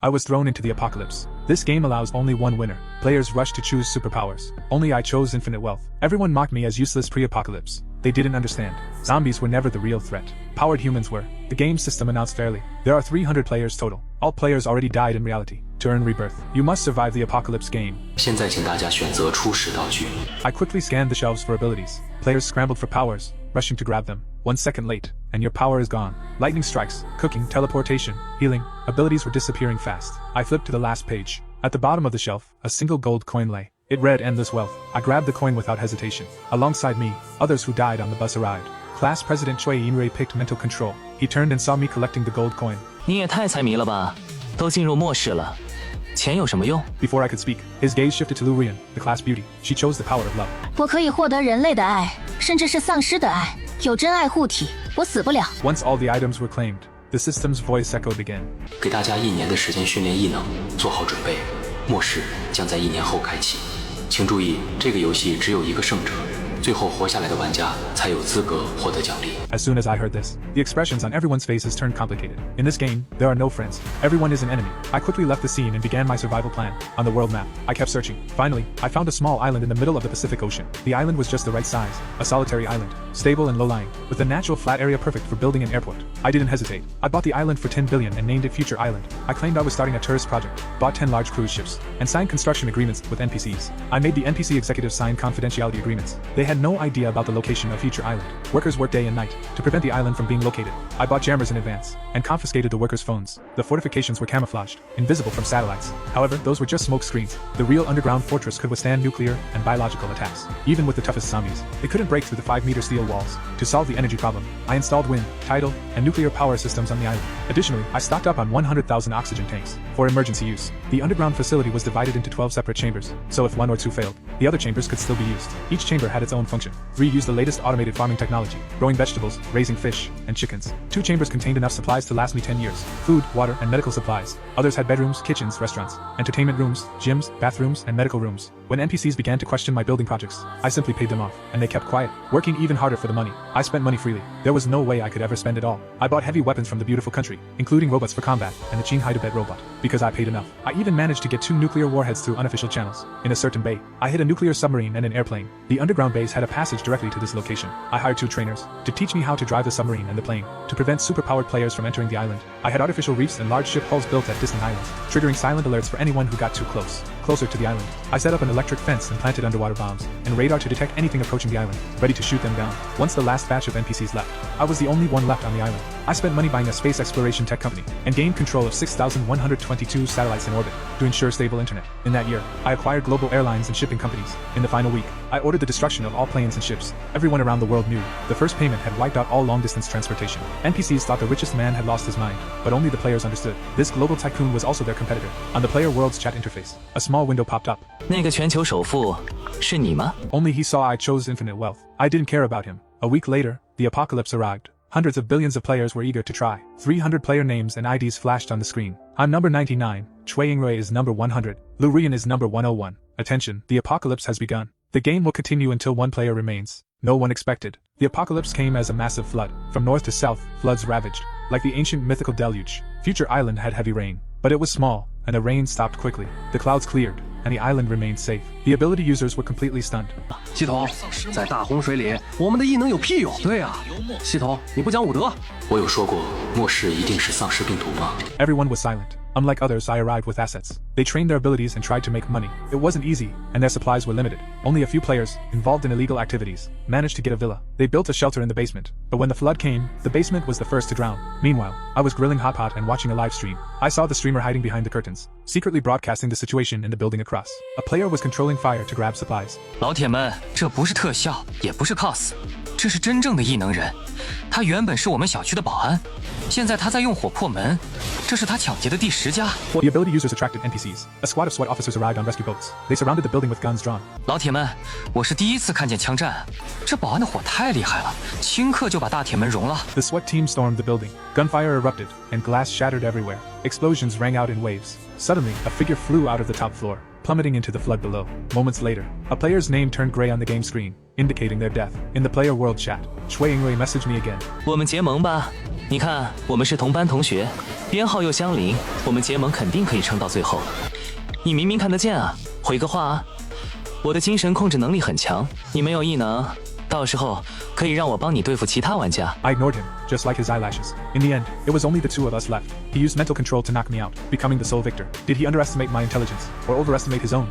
I was thrown into the apocalypse. This game allows only one winner. Players rush to choose superpowers. Only I chose infinite wealth. Everyone mocked me as useless pre-apocalypse. They didn't understand. Zombies were never the real threat. Powered humans were. The game system announced fairly. There are 300 players total. All players already died in reality. To earn rebirth, you must survive the apocalypse game. 现在请大家选择初始道具。 I quickly scanned the shelves for abilities. Players scrambled for powers, rushing to grab them. 1 second late, and your power is gone. Lightning strikes, cooking, teleportation, healing. Abilities were disappearing fast. I flipped to the last page. At the bottom of the shelf, a single gold coin lay. It read endless wealth. I grabbed the coin without hesitation. Alongside me, others who died on the bus arrived. Class President Chui Yinrui picked mental control. He turned and saw me collecting the gold coin. 你也太财迷了吧，都进入末世了，钱有什么用？ Before I could speak, his gaze shifted to Lu Rian, the class beauty. She chose the power of love. 我可以获得人类的爱，甚至是丧尸的爱，有真爱护体，我死不了。 Once all the items were claimed, the system's voice echoed again. 给大家1年的时间训练异能，做好准备。末世将在1年后开启。请注意，这个游戏只有一个胜者，最后活下来的玩家才有资格获得奖励。 As soon as I heard this, the expressions on everyone's faces turned complicated. In this game, there are no friends. Everyone is an enemy. I quickly left the scene and began my survival plan. On the world map, I kept searching. Finally, I found a small island in the middle of the Pacific Ocean. The island was just the right size, a solitary island, stable and low-lying, with a natural flat area perfect for building an airport. I didn't hesitate. I bought the island for 10 billion and named it Future Island. I claimed I was starting a tourist project, bought 10 large cruise ships, and signed construction agreements with NPCs. I made the NPC executives sign confidentiality agreements. They had no idea about the location of Future Island. Workers worked day and night to prevent the island from being located. I bought jammers in advance and confiscated the workers' phones. The fortifications were camouflaged, invisible from satellites. However, those were just smoke screens. The real underground fortress could withstand nuclear and biological attacks. Even with the toughest zombies, they couldn't break through the 5-meter steel walls. To solve the energy problem, I installed wind, tidal, and nuclear power systems on the island. Additionally, I stocked up on 100,000 oxygen tanks for emergency use. The underground facility was divided into 12 separate chambers, so if 1 or 2 failed, the other chambers could still be used. Each chamber had its own function. 3 used the latest automated farming technology, growing vegetables, raising fish, and chickens. 2 chambers contained enough supplies to last me 10 years. Food, water, and medical supplies. Others had bedrooms, kitchens, restaurants, entertainment rooms, gyms, bathrooms, and medical rooms. When NPCs began to question my building projects, I simply paid them off, and they kept quiet, working even harder for the money. I spent money freely. There was no way I could ever spend it all. I bought heavy weapons from the beautiful country, including robots for combat, and the Qinghai Tibet robot, because I paid enough. I even managed to get 2 nuclear warheads through unofficial channels. In a certain bay, I hid a nuclear submarine and an airplane. The underground base had a passage directly to this location. I hired 2 trainers to teach me how to drive the submarine and the plane, to prevent superpowered players from entering the island. I had artificial reefs and large ship hulls built at distant islands, triggering silent alerts for anyone who got too closer to the island. I set up an electric fence and planted underwater bombs, and radar to detect anything approaching the island, ready to shoot them down. Once the last batch of NPCs left, I was the only one left on the island. I spent money buying a space exploration tech company, and gained control of 6,122 satellites in orbit, to ensure stable internet. In that year, I acquired global airlines and shipping companies. In the final week, I ordered the destruction of all planes and ships. Everyone around the world knew the first payment had wiped out all long-distance transportation. NPCs thought the richest man had lost his mind, but only the players understood. This global tycoon was also their competitor. On the player world's chat interface, a small window popped up. 那个全球首富是你吗？ Only he saw I chose infinite wealth. I didn't care about him. A week later, the apocalypse arrived. Hundreds of billions of players were eager to try. 300 player names and IDs flashed on the screen. I'm number 99. Chui Yingrui is number 100. Lu Rian is number 101. Attention, the apocalypse has begun. The game will continue until 1 player remains. No one expected. The apocalypse came as a massive flood. From north to south, floods ravaged. Like the ancient mythical deluge, Future Island had heavy rain. But it was small, and the rain stopped quickly. The clouds cleared, and the island remained safe. The ability users were completely stunned. 系统，在大洪水里，我们的异能有屁用？对啊，系统，你不讲武德。我有说过，末世一定是丧尸病毒吗？ Everyone was silent. Unlike others, I arrived with assets. They trained their abilities and tried to make money. It wasn't easy, and their supplies were limited. Only a few players, involved in illegal activities, managed to get a villa. They built a shelter in the basement, but when the flood came, the basement was the first to drown. Meanwhile, I was grilling hot pot and watching a live stream. I saw the streamer hiding behind the curtains, secretly broadcasting the situation in the building across. A player was controlling fire to grab supplies. 老铁们，这不是特效，也不是 cos， 这是真正的异能人。他原本是我们小区的保安，现在他在用火破门，这是他抢劫的第10家。The ability users attracted NPCs. A squad of SWAT officers arrived on rescue boats. They surrounded the building with guns drawn. 老铁们，我是第一次看见枪战，这保安的火太厉害了，顷刻就把大铁门融了。The SWAT team stormed the building. Gunfire erupted, and glass shattered everywhere. Explosions rang out in waves. Suddenly, a figure flew out of the top floor. plummeting into the flood below. Moments later, a player's name turned gray on the game screen, indicating their death. In the player world chat, Shui Yingwei messaged me again. 我们结盟吧！你看，我们是同班同学，编号又相邻，我们结盟肯定可以撑到最后。你明明看得见啊，回个话啊！我的精神控制能力很强，你没有异能，到时候可以让我帮你对付其他玩家。 I ignored him, just like his eyelashes. In the end, it was only the two of us left. He used mental control to knock me out, becoming the sole victor. Did he underestimate my intelligence, or overestimate his own?